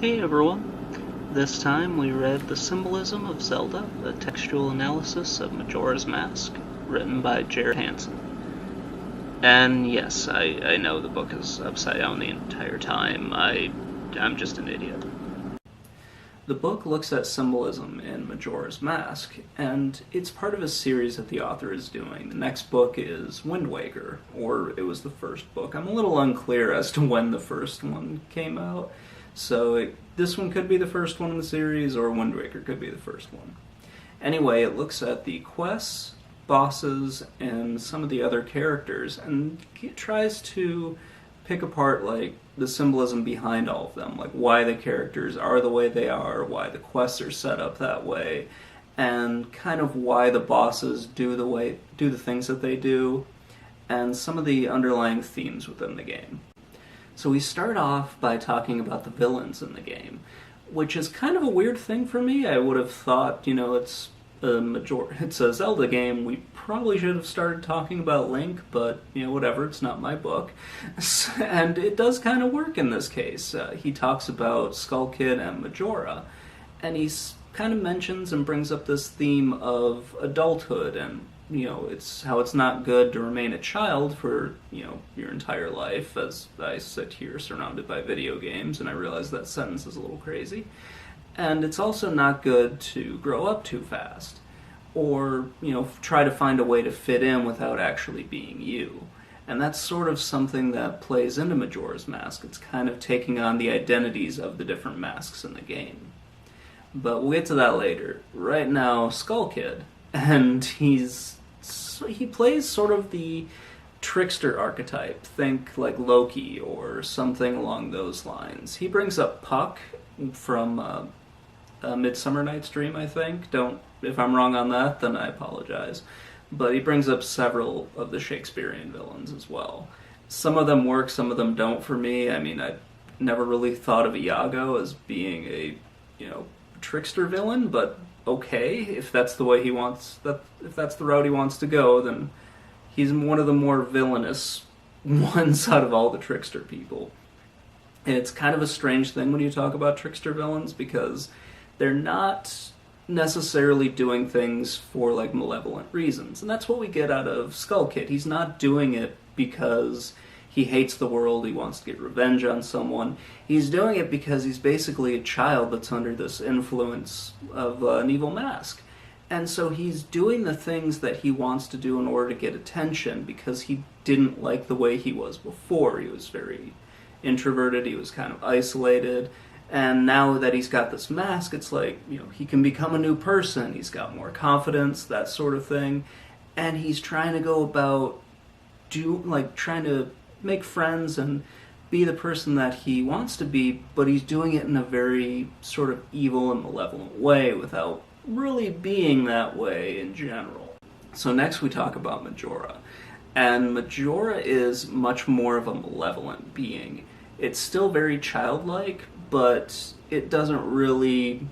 Hey everyone! This time we read The Symbolism of Zelda, a textual analysis of Majora's Mask, written by Hansen. And yes, I know the book is upside down the entire time. I'm just an idiot. The book looks at symbolism in Majora's Mask, and it's part of a series that the author is doing. The next book is Wind Waker, or it was the first book. I'm a little unclear as to when the first one came out. So this one could be the first one in the series, or Wind Waker could be the first one. Anyway, it looks at the quests, bosses, and some of the other characters, and it tries to pick apart like the symbolism behind all of them, like why the characters are the way they are, why the quests are set up that way, and kind of why the bosses do the things that they do, and some of the underlying themes within the game. So we start off by talking about the villains in the game, which is kind of a weird thing for me. I would have thought, it's a Zelda game. We probably should have started talking about Link, but, whatever, it's not my book. And it does kind of work in this case. He talks about Skull Kid and Majora, and he kind of mentions and brings up this theme of adulthood and it's how it's not good to remain a child for, your entire life, as I sit here surrounded by video games, and I realize that sentence is a little crazy. And it's also not good to grow up too fast, or, try to find a way to fit in without actually being you. And that's sort of something that plays into Majora's Mask. It's kind of taking on the identities of the different masks in the game. But we'll get to that later. Right now, Skull Kid, and he plays sort of the trickster archetype. Think like Loki or something along those lines. He brings up Puck from Midsummer Night's Dream, I think. If I'm wrong on that, then I apologize. But he brings up several of the Shakespearean villains as well. Some of them work, some of them don't for me. I mean, I never really thought of Iago as being a, trickster villain, but okay, if that's the way he wants, if that's the route he wants to go, then he's one of the more villainous ones out of all the trickster people. And it's kind of a strange thing when you talk about trickster villains, because they're not necessarily doing things for like malevolent reasons. And that's what we get out of Skull Kid. He's not doing it because he hates the world, he wants to get revenge on someone. He's doing it because he's basically a child that's under this influence of an evil mask. And so he's doing the things that he wants to do in order to get attention, because he didn't like the way he was before. He was very introverted, he was kind of isolated. And now that he's got this mask, it's like, he can become a new person. He's got more confidence, that sort of thing. And he's trying to go about trying to make friends and be the person that he wants to be, but he's doing it in a very sort of evil and malevolent way without really being that way in general. So next we talk about Majora. And Majora is much more of a malevolent being. It's still very childlike, but it doesn't really...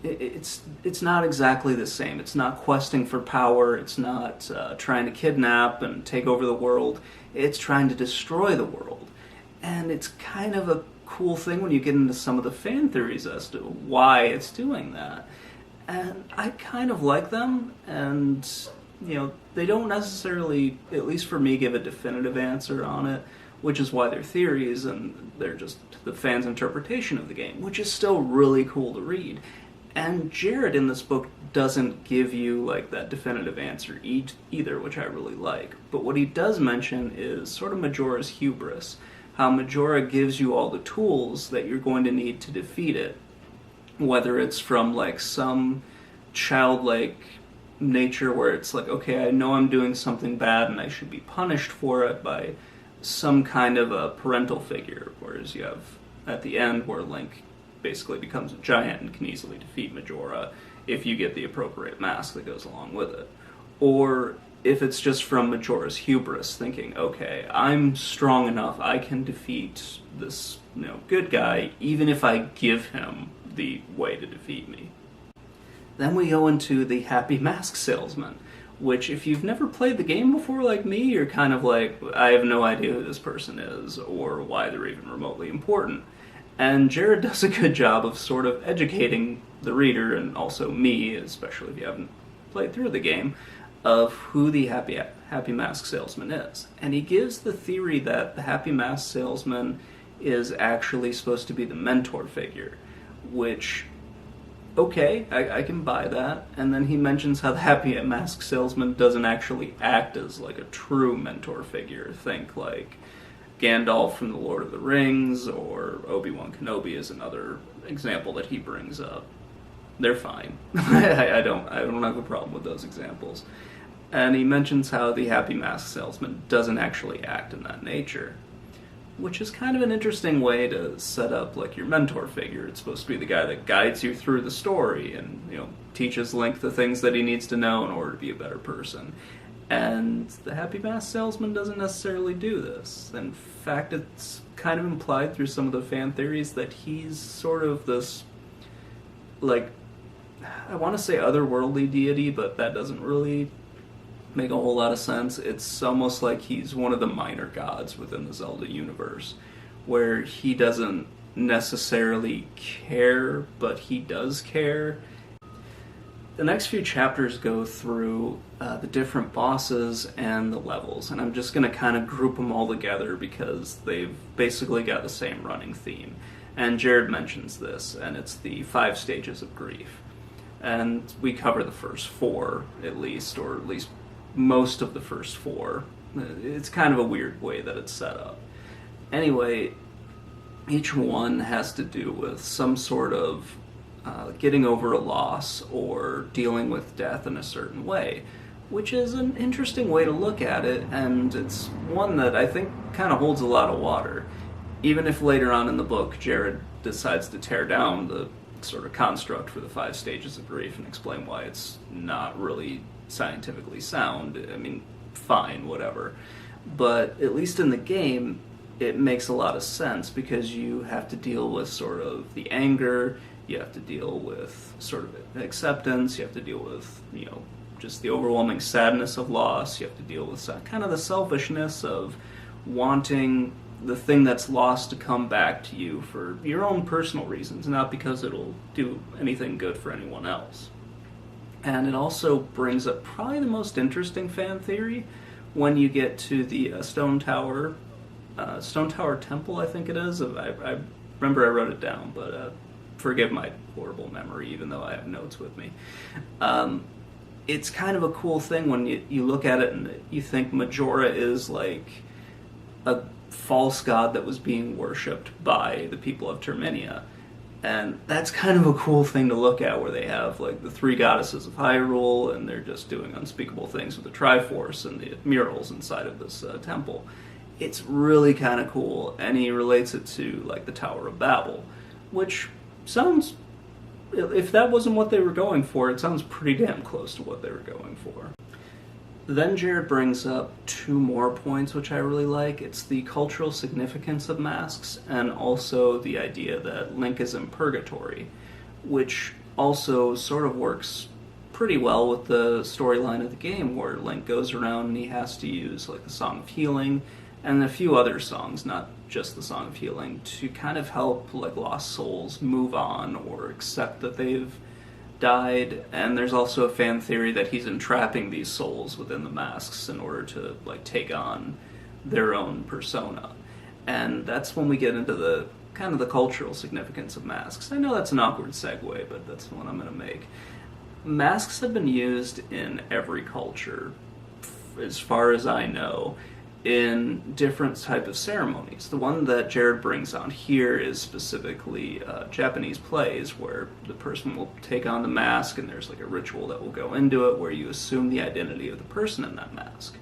It's not exactly the same. It's not questing for power. It's not trying to kidnap and take over the world. It's trying to destroy the world. And it's kind of a cool thing when you get into some of the fan theories as to why it's doing that. And I kind of like them, and, they don't necessarily, at least for me, give a definitive answer on it, which is why they're theories, and they're just the fans' interpretation of the game, which is still really cool to read. And Jared in this book doesn't give you like that definitive answer either, which I really like. But what he does mention is sort of Majora's hubris, how Majora gives you all the tools that you're going to need to defeat it, whether it's from like some childlike nature where it's like, okay, I know I'm doing something bad and I should be punished for it by some kind of a parental figure, whereas you have at the end where Link basically becomes a giant and can easily defeat Majora if you get the appropriate mask that goes along with it. Or if it's just from Majora's hubris, thinking, okay, I'm strong enough, I can defeat this, good guy, even if I give him the way to defeat me. Then we go into the Happy Mask Salesman, which if you've never played the game before like me, you're kind of like, I have no idea who this person is, or why they're even remotely important. And Jared does a good job of sort of educating the reader, and also me, especially if you haven't played through the game, of who the Happy Mask Salesman is. And he gives the theory that the Happy Mask Salesman is actually supposed to be the mentor figure, which, okay, I can buy that. And then he mentions how the Happy Mask Salesman doesn't actually act as like a true mentor figure. Think like Gandalf from The Lord of the Rings, or Obi-Wan Kenobi is another example that he brings up. They're fine. I don't have a problem with those examples. And he mentions how the Happy Mask Salesman doesn't actually act in that nature, which is kind of an interesting way to set up like your mentor figure. It's supposed to be the guy that guides you through the story and, you know, teaches Link the things that he needs to know in order to be a better person. And the Happy Mask Salesman doesn't necessarily do this. In fact, it's kind of implied through some of the fan theories that he's sort of this, like, I want to say otherworldly deity, but that doesn't really make a whole lot of sense. It's almost like he's one of the minor gods within the Zelda universe, where he doesn't necessarily care, but he does care. The next few chapters go through the different bosses and the levels, and I'm just going to kind of group them all together because they've basically got the same running theme. And Jared mentions this, and it's the 5 stages of grief. And we cover the first 4, at least, or at least most of the first 4. It's kind of a weird way that it's set up. Anyway, each one has to do with some sort of getting over a loss or dealing with death in a certain way, which is an interesting way to look at it, and it's one that I think kind of holds a lot of water. Even if later on in the book Jared decides to tear down the sort of construct for the 5 stages of grief and explain why it's not really scientifically sound, I mean, fine, whatever. But at least in the game, it makes a lot of sense because you have to deal with sort of the anger, you have to deal with sort of acceptance, you have to deal with, you know, just the overwhelming sadness of loss, you have to deal with kind of the selfishness of wanting the thing that's lost to come back to you for your own personal reasons, not because it'll do anything good for anyone else. And it also brings up probably the most interesting fan theory when you get to the Stone Tower Temple, I think it is. I remember I wrote it down, but forgive my horrible memory, even though I have notes with me. It's kind of a cool thing when you look at it and you think Majora is like a false god that was being worshipped by the people of Terminia. And that's kind of a cool thing to look at, where they have like the 3 goddesses of Hyrule, and they're just doing unspeakable things with the Triforce and the murals inside of this temple. It's really kind of cool, and he relates it to like the Tower of Babel, which sounds, if that wasn't what they were going for, it sounds pretty damn close to what they were going for. Then Jared brings up 2 more points which I really like. It's the cultural significance of masks, and also the idea that Link is in purgatory, which also sort of works pretty well with the storyline of the game, where Link goes around and he has to use like the Song of Healing and a few other songs, not just the Song of Healing, to kind of help like lost souls move on or accept that they've died. And there's also a fan theory that he's entrapping these souls within the masks in order to like take on their own persona. And that's when we get into the kind of the cultural significance of masks. I know that's an awkward segue, but that's the one I'm going to make. Masks have been used in every culture, as far as I know, in different type of ceremonies. The one that Jared brings on here is specifically Japanese plays, where the person will take on the mask and there's like a ritual that will go into it where you assume the identity of the person in that mask.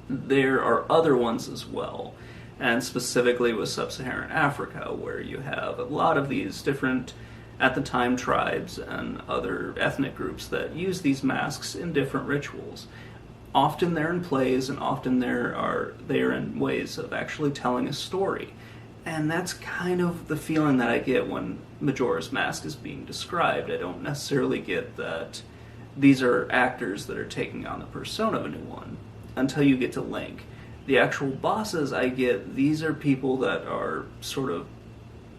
There are other ones as well, and specifically with Sub-Saharan Africa, where you have a lot of these different, at the time, tribes and other ethnic groups that use these masks in different rituals. Often they're in plays, and often they are in ways of actually telling a story. And that's kind of the feeling that I get when Majora's Mask is being described. I don't necessarily get that these are actors that are taking on the persona of a new one, until you get to Link. The actual bosses, I get, these are people that are sort of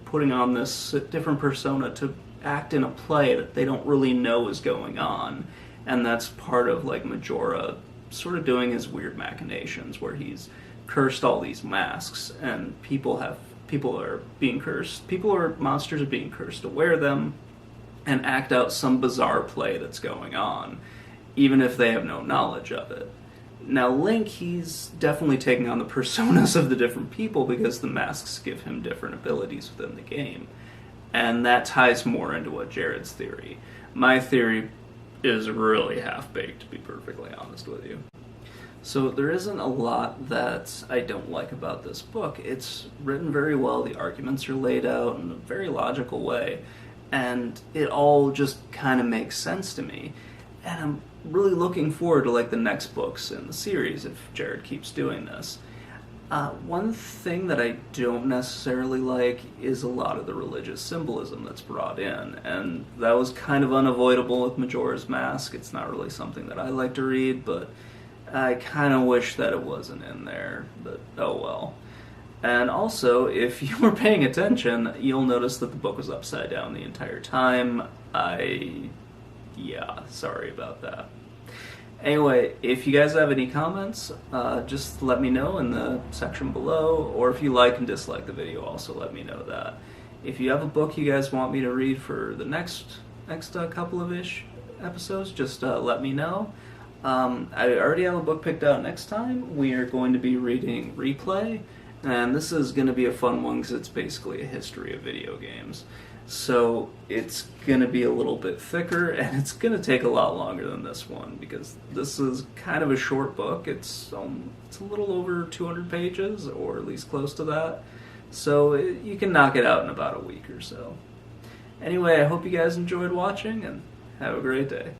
putting on this different persona to act in a play that they don't really know is going on. And that's part of like Majora sort of doing his weird machinations where he's cursed all these masks and people are being cursed. People or monsters are being cursed to wear them and act out some bizarre play that's going on, even if they have no knowledge of it. Now Link, he's definitely taking on the personas of the different people because the masks give him different abilities within the game. And that ties more into what Jared's theory. My theory is really half-baked, to be perfectly honest with you. So there isn't a lot that I don't like about this book. It's written very well, the arguments are laid out in a very logical way, and it all just kind of makes sense to me. And I'm really looking forward to like the next books in the series if Jared keeps doing this. One thing that I don't necessarily like is a lot of the religious symbolism that's brought in, and that was kind of unavoidable with Majora's Mask. It's not really something that I like to read, but I kind of wish that it wasn't in there, but oh well. And also, if you were paying attention, you'll notice that the book was upside down the entire time. Yeah, sorry about that. Anyway, if you guys have any comments, just let me know in the section below, or if you like and dislike the video, also let me know that. If you have a book you guys want me to read for the next couple of episodes, just let me know. I already have a book picked out next time. We are going to be reading Replay, and this is going to be a fun one because it's basically a history of video games. So it's going to be a little bit thicker, and it's going to take a lot longer than this one because this is kind of a short book. It's a little over 200 pages, or at least close to that. So you can knock it out in about a week or so. Anyway, I hope you guys enjoyed watching, and have a great day.